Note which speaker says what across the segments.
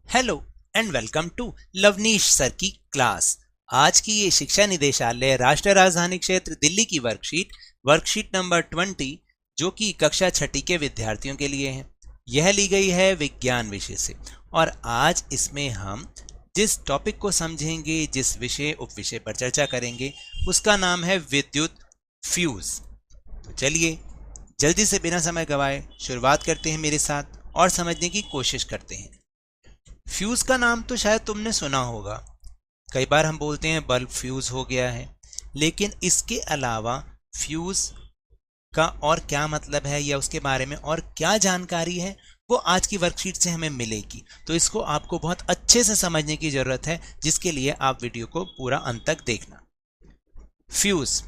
Speaker 1: Hello and welcome to Lavneesh sir की class. आज की ये शिक्षा निदेशालय राष्ट्रीय राजधानी क्षेत्र दिल्ली की वर्कशीट नंबर 20 जो कि कक्षा छठी के विद्यार्थियों के लिए है। यह ली गई है विज्ञान विषय से और आज इसमें हम जिस टॉपिक को समझेंगे, जिस विषय उपविषय पर चर्चा करेंगे, उसका नाम है विद्युत फ्यूज। तो चलिए जल्दी से बिना समय गवाए शुरुआत करते हैं मेरे साथ और समझने की कोशिश करते हैं। फ्यूज का नाम तो शायद तुमने सुना होगा, कई बार हम बोलते हैं बल्ब फ्यूज हो गया है, लेकिन इसके अलावा फ्यूज का और क्या मतलब है या उसके बारे में और क्या जानकारी है वो आज की वर्कशीट से हमें मिलेगी। तो इसको आपको बहुत अच्छे से समझने की जरूरत है, जिसके लिए आप वीडियो को पूरा अंत तक देखना। फ्यूज,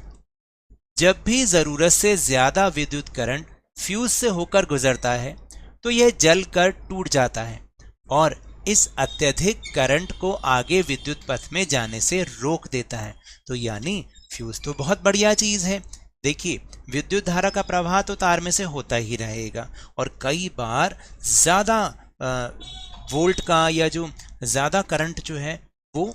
Speaker 1: जब भी जरूरत से ज्यादा विद्युत करंट फ्यूज से होकर गुजरता है तो यह जलकर टूट जाता है और इस अत्यधिक करंट को आगे विद्युत पथ में जाने से रोक देता है। तो यानी फ्यूज तो बहुत बढ़िया चीज है। देखिए, विद्युत धारा का प्रवाह तो तार में से होता ही रहेगा और कई बार ज्यादा वोल्ट का या जो ज्यादा करंट जो है वो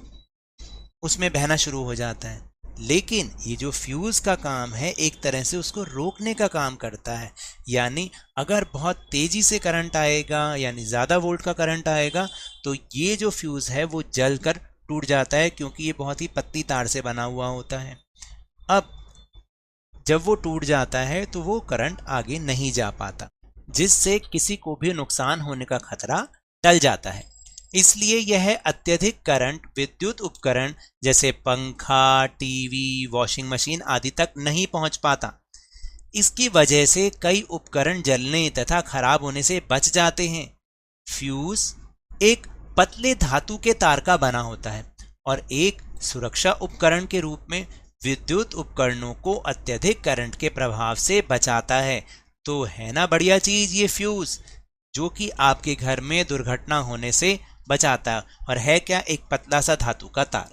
Speaker 1: उसमें बहना शुरू हो जाता है, लेकिन ये जो फ्यूज का काम है एक तरह से उसको रोकने का काम करता है। यानी अगर बहुत तेजी से करंट आएगा, यानी ज्यादा वोल्ट का करंट आएगा, तो ये जो फ्यूज है वो जलकर टूट जाता है, क्योंकि ये बहुत ही पतली तार से बना हुआ होता है। अब जब वो टूट जाता है तो वो करंट आगे नहीं जा पाता, जिससे किसी को भी नुकसान होने का खतरा टल जाता है। इसलिए यह अत्यधिक करंट विद्युत उपकरण जैसे पंखा, टीवी, वॉशिंग मशीन आदि तक नहीं पहुंच पाता। इसकी वजह से कई उपकरण जलने तथा खराब होने से बच जाते हैं। फ्यूज एक पतले धातु के तार का बना होता है और एक सुरक्षा उपकरण के रूप में विद्युत उपकरणों को अत्यधिक करंट के प्रभाव से बचाता है। तो है ना बढ़िया चीज ये फ्यूज, जो कि आपके घर में दुर्घटना होने से बचाता है। और है क्या? एक पतला सा धातु का तार।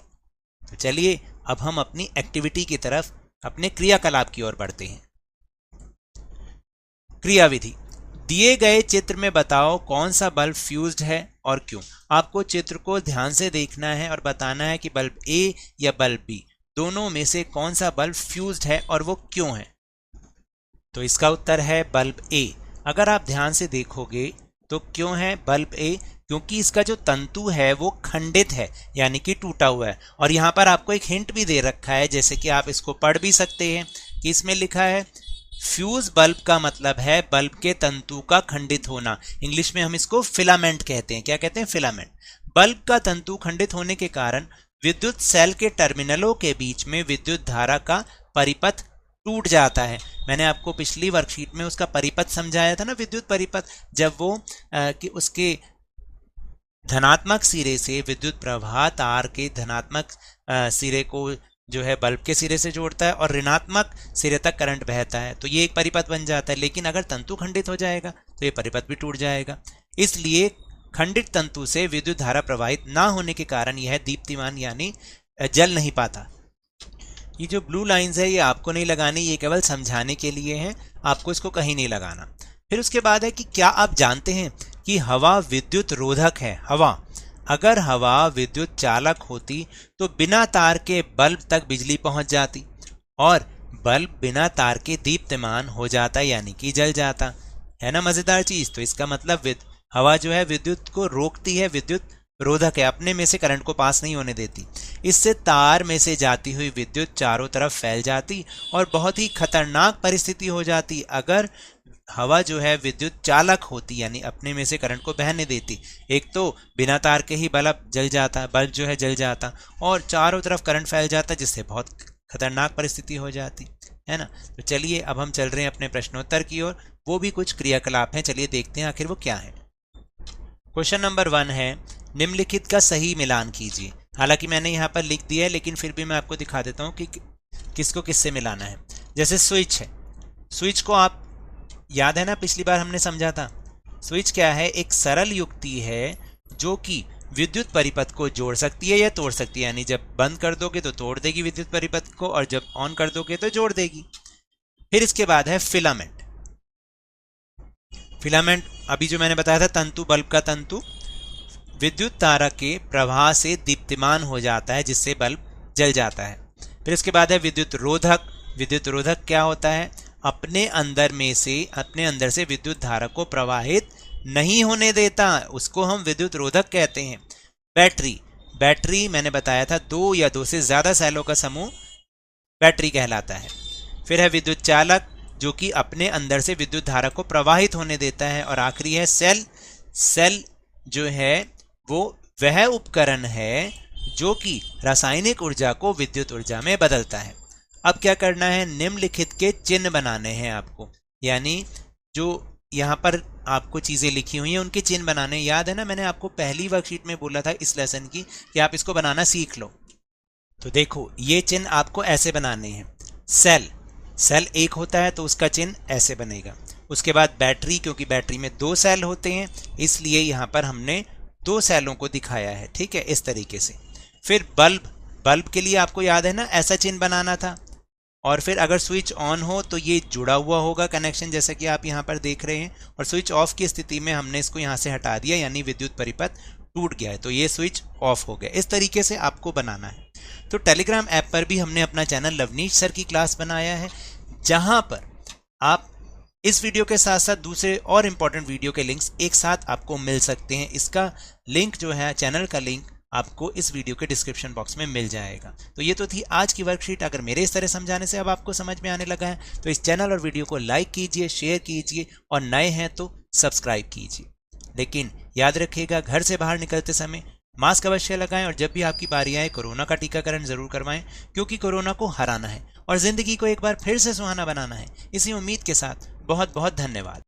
Speaker 1: तो चलिए अब हम अपनी एक्टिविटी की तरफ, अपने क्रियाकलाप की ओर बढ़ते हैं। क्रियाविधि, दिए गए चित्र में बताओ कौन सा बल्ब फ्यूज्ड है और क्यों। आपको चित्र को ध्यान से देखना है और बताना है कि बल्ब ए या बल्ब बी दोनों में से कौन सा बल्ब फ्यूज्ड है और वो क्यों है। तो इसका उत्तर है बल्ब ए। अगर आप ध्यान से देखोगे तो क्यों है बल्ब ए? क्योंकि इसका जो तंतु है वो खंडित है, यानी कि टूटा हुआ है। और यहाँ पर आपको एक हिंट भी दे रखा है, जैसे कि आप इसको पढ़ भी सकते हैं कि इसमें लिखा है फ्यूज बल्ब का मतलब है बल्ब के तंतु का खंडित होना। इंग्लिश में हम इसको फिलामेंट कहते हैं। क्या कहते हैं? फिलामेंट। बल्ब का तंतु खंडित होने के कारण विद्युत सेल के टर्मिनलों के बीच में विद्युत धारा का परिपथ टूट जाता है। मैंने आपको पिछली वर्कशीट में उसका परिपथ समझाया था ना, विद्युत परिपथ। जब वो कि उसके धनात्मक सिरे से विद्युत प्रवाह तार के धनात्मक सिरे को जो है बल्ब के सिरे से जोड़ता है और ऋणात्मक सिरे तक करंट बहता है, तो ये एक परिपथ बन जाता है। लेकिन अगर तंतु खंडित हो जाएगा तो ये परिपथ भी टूट जाएगा। इसलिए खंडित तंतु से विद्युत धारा प्रवाहित ना होने के कारण यह दीप्तिमान यानी जल नहीं पाता। ये जो ब्लू लाइंस है ये आपको नहीं लगानी, ये केवल समझाने के लिए है, आपको इसको कहीं नहीं लगाना। फिर उसके बाद है कि क्या आप जानते हैं कि हवा विद्युत रोधक है। हवा, अगर हवा विद्युत चालक होती तो बिना तार के बल्ब तक बिजली पहुंच जाती और बल्ब बिना तार के दीप्तिमान हो जाता, यानी कि जल जाता। है ना मजेदार चीज। तो इसका मतलब हवा जो है विद्युत को रोकती है, विद्युत रोधक है, अपने में से करंट को पास नहीं होने देती। इससे तार में से जाती हुई विद्युत चारों तरफ फैल जाती और बहुत ही खतरनाक परिस्थिति हो जाती अगर हवा जो है विद्युत चालक होती, यानी अपने में से करंट को बहने देती। एक तो बिना तार के ही बल्ब जल जाता, बल्ब जो है जल जाता और चारों तरफ करंट फैल जाता, जिससे बहुत खतरनाक परिस्थिति हो जाती है ना। तो चलिए अब हम चल रहे हैं अपने प्रश्नोत्तर की ओर। वो भी कुछ क्रियाकलाप हैं, चलिए देखते हैं आखिर वो क्या है। क्वेश्चन नंबर 1 है, निम्नलिखित का सही मिलान कीजिए। हालांकि मैंने यहाँ पर लिख दिया है, लेकिन फिर भी मैं आपको दिखा देता हूँ कि किसको किससे मिलाना है। जैसे स्विच है, स्विच को आप याद है ना, पिछली बार हमने समझा था। स्विच क्या है? एक सरल युक्ति है जो कि विद्युत परिपथ को जोड़ सकती है या तोड़ सकती है। यानी जब बंद कर दोगे तो तोड़ देगी विद्युत परिपथ को और जब ऑन कर दोगे तो जोड़ देगी। फिर इसके बाद है फिलामेंट। फिलामेंट अभी जो मैंने बताया था, तंतु, बल्ब का तंतु, विद्युत धारा के प्रवाह से दीप्तिमान हो जाता है, जिससे बल्ब जल जाता है। फिर इसके बाद है विद्युत रोधक। विद्युत रोधक क्या होता है? अपने अंदर से विद्युत धारा को प्रवाहित नहीं होने देता, उसको हम विद्युत रोधक कहते हैं। बैटरी मैंने बताया था, 2 या 2 से ज्यादा सेलों का समूह बैटरी कहलाता है। फिर है विद्युत चालक, जो कि अपने अंदर से विद्युत धारा को प्रवाहित होने देता है। और आखिरी है सेल जो है वो वह उपकरण है जो कि रासायनिक ऊर्जा को विद्युत ऊर्जा में बदलता है। अब क्या करना है? निम्नलिखित के चिन्ह बनाने हैं आपको, यानी जो यहाँ पर आपको चीजें लिखी हुई हैं उनके चिन्ह बनाने। याद है ना, मैंने आपको पहली वर्कशीट में बोला था इस लेसन की कि आप इसको बनाना सीख लो। तो देखो, ये चिन्ह आपको ऐसे बनाने हैं। सेल एक होता है तो उसका चिन्ह ऐसे बनेगा। उसके बाद बैटरी, क्योंकि बैटरी में 2 सेल होते हैं इसलिए यहाँ पर हमने 2 सेलों को दिखाया है, ठीक है, इस तरीके से। फिर बल्ब के लिए आपको याद है ना, ऐसा चिन्ह बनाना था। और फिर अगर स्विच ऑन हो तो ये जुड़ा हुआ होगा कनेक्शन, जैसा कि आप यहाँ पर देख रहे हैं। और स्विच ऑफ की स्थिति में हमने इसको यहाँ से हटा दिया, यानी विद्युत परिपथ टूट गया है, तो ये स्विच ऑफ हो गया। इस तरीके से आपको बनाना है। तो टेलीग्राम ऐप पर भी हमने अपना चैनल लवनीश सर की क्लास बनाया है, जहां पर आप इस वीडियो के साथ साथ दूसरे और इंपॉर्टेंट वीडियो के लिंक्स एक साथ आपको मिल सकते हैं। इसका लिंक जो है, चैनल का लिंक, आपको इस वीडियो के डिस्क्रिप्शन बॉक्स में मिल जाएगा। तो ये तो थी आज की वर्कशीट। अगर मेरे इस तरह समझाने से अब आपको समझ में आने लगा है तो इस चैनल और वीडियो को लाइक कीजिए, शेयर कीजिए और नए हैं तो सब्सक्राइब कीजिए। लेकिन याद रखिएगा, घर से बाहर निकलते समय मास्क अवश्य लगाएं और जब भी आपकी बारी आए कोरोना का टीकाकरण जरूर करवाएं, क्योंकि कोरोना को हराना है और जिंदगी को एक बार फिर से सुहाना बनाना है। इसी उम्मीद के साथ बहुत बहुत धन्यवाद।